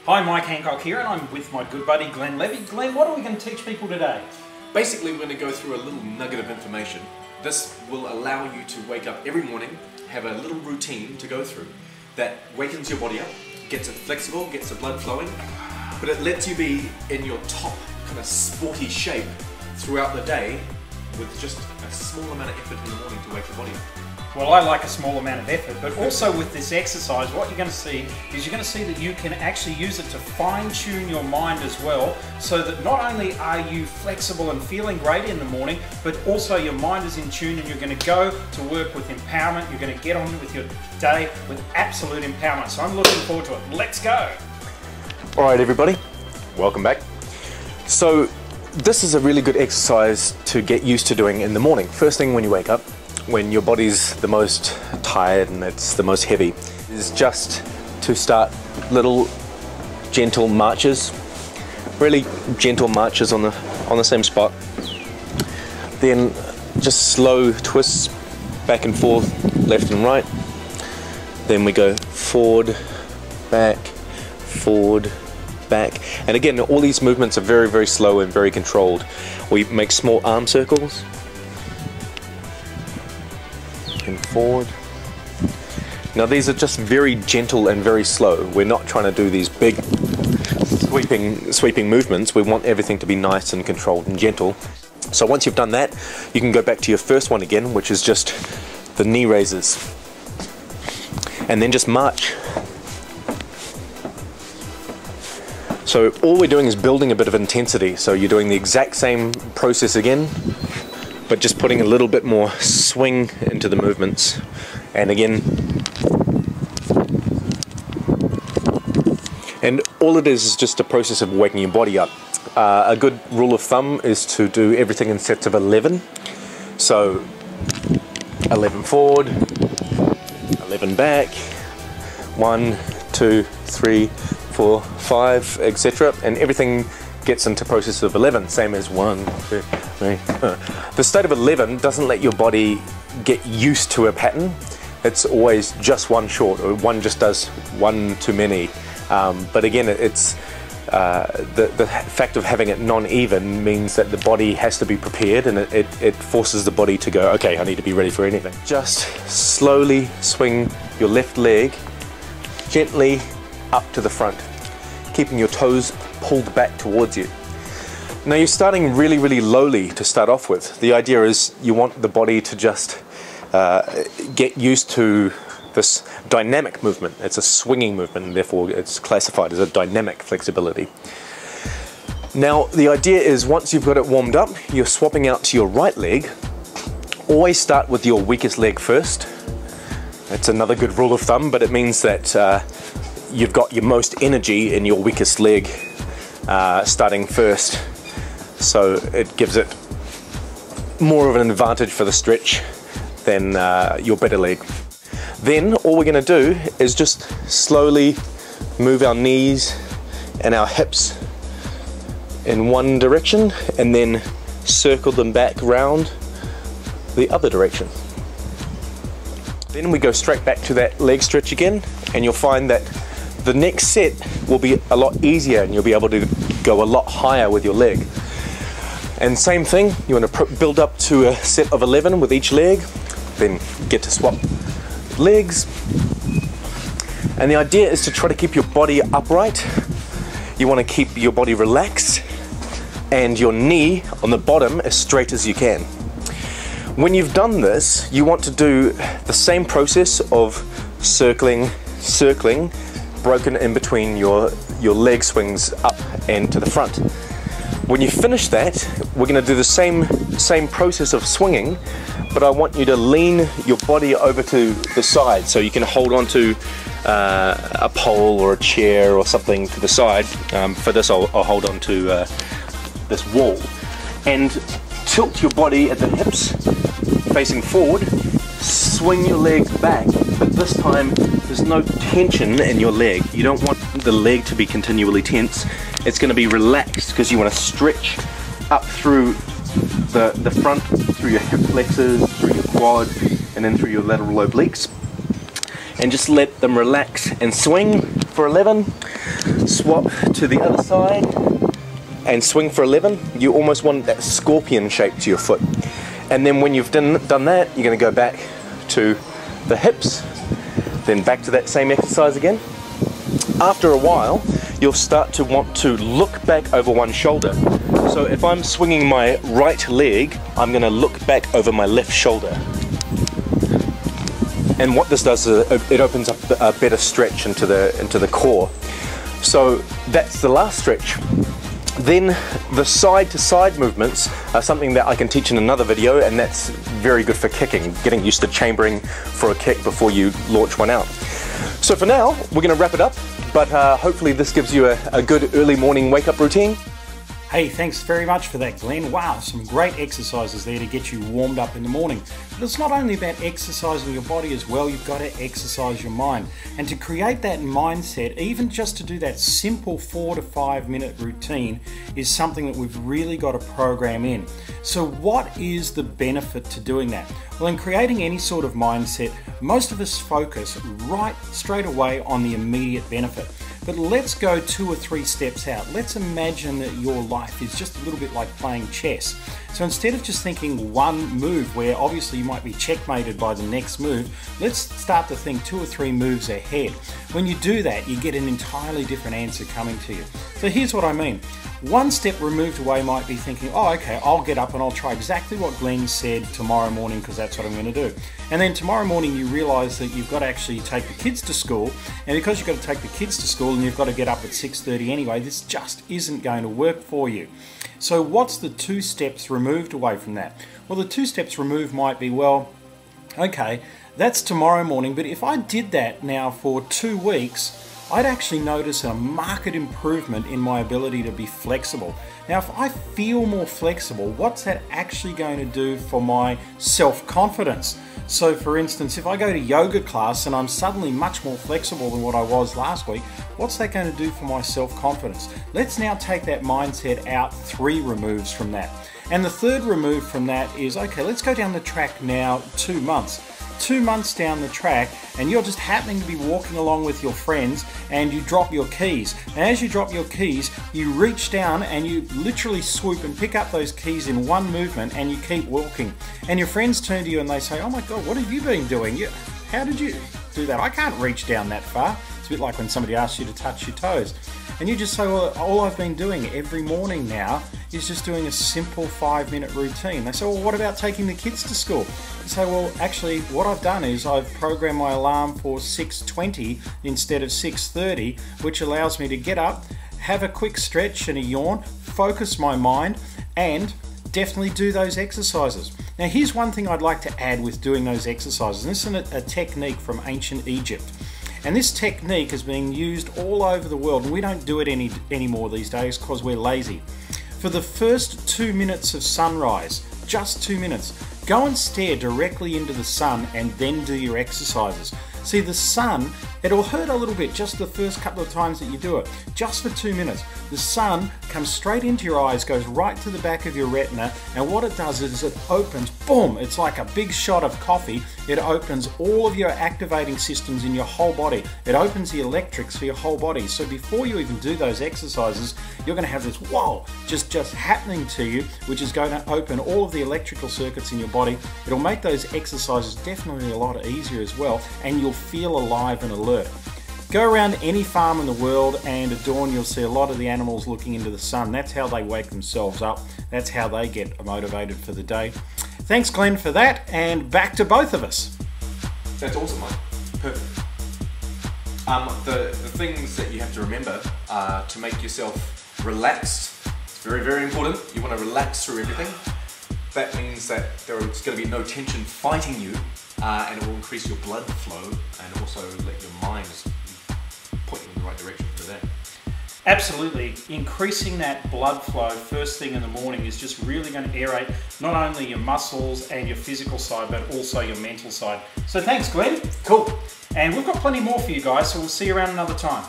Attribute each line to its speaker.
Speaker 1: Hi, Mike Handcock here, and I'm with my good buddy Glen Levy. Glen, what are we going to teach people today?
Speaker 2: Basically, we're going to go through a little nugget of information. This will allow you to wake up every morning, have a little routine to go through that wakens your body up, gets it flexible, gets the blood flowing, but it lets you be in your top kind of sporty shape throughout the day with just a small amount of effort in the morning to wake the body up.
Speaker 1: Well, I like a small amount of effort, but also with this exercise, what you're going to see is you're going to see that you can actually use it to fine-tune your mind as well, so that not only are you flexible and feeling great in the morning, but also your mind is in tune and you're going to go to work with empowerment. You're going to get on with your day with absolute empowerment. So I'm looking forward to it. Let's go!
Speaker 3: All right, everybody, welcome back. So this is a really good exercise to get used to doing in the morning. First thing when you wake up, when your body's the most tired and it's the most heavy, is just to start little gentle marches, really gentle marches on the same spot. Then just slow twists back and forth, left and right. Then we go forward, back, and again, all these movements are very, very slow and very controlled. We make small arm circles and forward. Now these are just very gentle and very slow. We're not trying to do these big sweeping movements. We want everything to be nice and controlled and gentle. So once you've done that, you can go back to your first one again, which is just the knee raises, and then just march. So all we're doing is building a bit of intensity. So you're doing the exact same process again, but just putting a little bit more swing into the movements. And again, and all it is just a process of waking your body up. A good rule of thumb is to do everything in sets of 11. So 11 forward, 11 back, 1, 2, 3, 4, 5, etc. And everything gets into process of 11, same as 1, 2, 3. The state of 11 doesn't let your body get used to a pattern. It's always just one short, or one just does one too many. But again, it's the fact of having it non-even means that the body has to be prepared, and it forces the body to go, okay, I need to be ready for anything. Just slowly swing your left leg gently up to the front, keeping your toes pulled back towards you. Now you're starting really, really lowly to start off with. The idea is you want the body to just get used to this dynamic movement. It's a swinging movement, and therefore it's classified as a dynamic flexibility. Now the idea is once you've got it warmed up, you're swapping out to your right leg. Always start with your weakest leg first. It's another good rule of thumb, but it means that you've got your most energy in your weakest leg starting first, so it gives it more of an advantage for the stretch than your better leg. Then all we're going to do is just slowly move our knees and our hips in one direction and then circle them back round the other direction. Then we go straight back to that leg stretch again, and you'll find that the next set will be a lot easier and you'll be able to go a lot higher with your leg. And same thing, you want to build up to a set of 11 with each leg, then get to swap legs. And the idea is to try to keep your body upright. You want to keep your body relaxed and your knee on the bottom as straight as you can. When you've done this, you want to do the same process of circling, broken in between your leg swings up and to the front. When you finish that, we're going to do the same process of swinging, but I want you to lean your body over to the side, so you can hold on to a pole or a chair or something to the side. For this I'll hold on to this wall, and tilt your body at the hips facing forward, swing your leg back, but this time there's no tension in your leg. You don't want the leg to be continually tense. It's going to be relaxed because you want to stretch up through the front, through your hip flexors, through your quad, and then through your lateral obliques. and just let them relax and swing for 11. Swap to the other side and swing for 11. You almost want that scorpion shape to your foot. And then when you've done that, you're going to go back to the hips, then back to that same exercise again. After a while, you'll start to want to look back over one shoulder. So if I'm swinging my right leg, I'm going to look back over my left shoulder. And what this does is it opens up a better stretch into the core. So that's the last stretch. Then the side to side movements are something that I can teach in another video, and that's very good for kicking, getting used to chambering for a kick before you launch one out. So for now, we're going to wrap it up, but hopefully this gives you a good early morning wake up routine.
Speaker 1: Hey, thanks very much for that, Glenn. Wow, some great exercises there to get you warmed up in the morning. But it's not only about exercising your body as well, you've got to exercise your mind. And to create that mindset, even just to do that simple 4 to 5 minute routine is something that we've really got to program in. So what is the benefit to doing that? Well, in creating any sort of mindset, most of us focus right straight away on the immediate benefit. But let's go 2 or 3 steps out. Let's imagine that your life is just a little bit like playing chess. So instead of just thinking one move where obviously you might be checkmated by the next move, let's start to think 2 or 3 moves ahead. When you do that, you get an entirely different answer coming to you. So here's what I mean. One step removed away might be thinking, oh, okay, I'll get up and I'll try exactly what Glenn said tomorrow morning because that's what I'm going to do. And then tomorrow morning you realize that you've got to actually take the kids to school, and because you've got to take the kids to school and you've got to get up at 6:30 anyway, this just isn't going to work for you. So what's the 2 steps removed away from that? Well, the 2 steps removed might be, well, okay, that's tomorrow morning, but if I did that now for 2 weeks, I'd actually notice a marked improvement in my ability to be flexible. Now, if I feel more flexible, what's that actually going to do for my self-confidence? So for instance, if I go to yoga class and I'm suddenly much more flexible than what I was last week, what's that going to do for my self-confidence? Let's now take that mindset out 3 removes from that. And the 3rd remove from that is, okay, let's go down the track now 2 months. 2 months down the track, and you're just happening to be walking along with your friends and you drop your keys. And as you drop your keys, you reach down and you literally swoop and pick up those keys in one movement, and you keep walking. And your friends turn to you and they say, oh my God, what have you been doing? How did you do that? I can't reach down that far. It's a bit like when somebody asks you to touch your toes. And you just say, well, all I've been doing every morning now is just doing a simple 5 minute routine. They say, well, what about taking the kids to school? You say, well, actually, what I've done is I've programmed my alarm for 6:20 instead of 6:30, which allows me to get up, have a quick stretch and a yawn, focus my mind, and definitely do those exercises. Now, here's one thing I'd like to add with doing those exercises. And this is a technique from ancient Egypt. And this technique is being used all over the world, and we don't do it anymore these days because we're lazy. For the first 2 minutes of sunrise, just 2 minutes, go and stare directly into the sun and then do your exercises. See, the sun, it'll hurt a little bit just the first couple of times that you do it, just for 2 minutes. The sun comes straight into your eyes, goes right to the back of your retina, and what it does is it opens, boom, it's like a big shot of coffee. It opens all of your activating systems in your whole body. It opens the electrics for your whole body. So before you even do those exercises, you're going to have this whoa just happening to you, which is going to open all of the electrical circuits in your body. It'll make those exercises definitely a lot easier as well, and you'll feel alive and alert. Go around any farm in the world, and at dawn you'll see a lot of the animals looking into the sun. That's how they wake themselves up. That's how they get motivated for the day. Thanks, Glenn, for that, and back to both of us.
Speaker 2: That's awesome, Mike. Perfect. The things that you have to remember to make yourself relaxed. It's very, very important. You want to relax through everything. That means that there's going to be no tension fighting you, and it will increase your blood flow and also let your mind point you in the right direction for the day.
Speaker 1: Absolutely. Increasing that blood flow first thing in the morning is just really going to aerate not only your muscles and your physical side, but also your mental side. So thanks, Glenn.
Speaker 2: Cool.
Speaker 1: And we've got plenty more for you guys, so we'll see you around another time.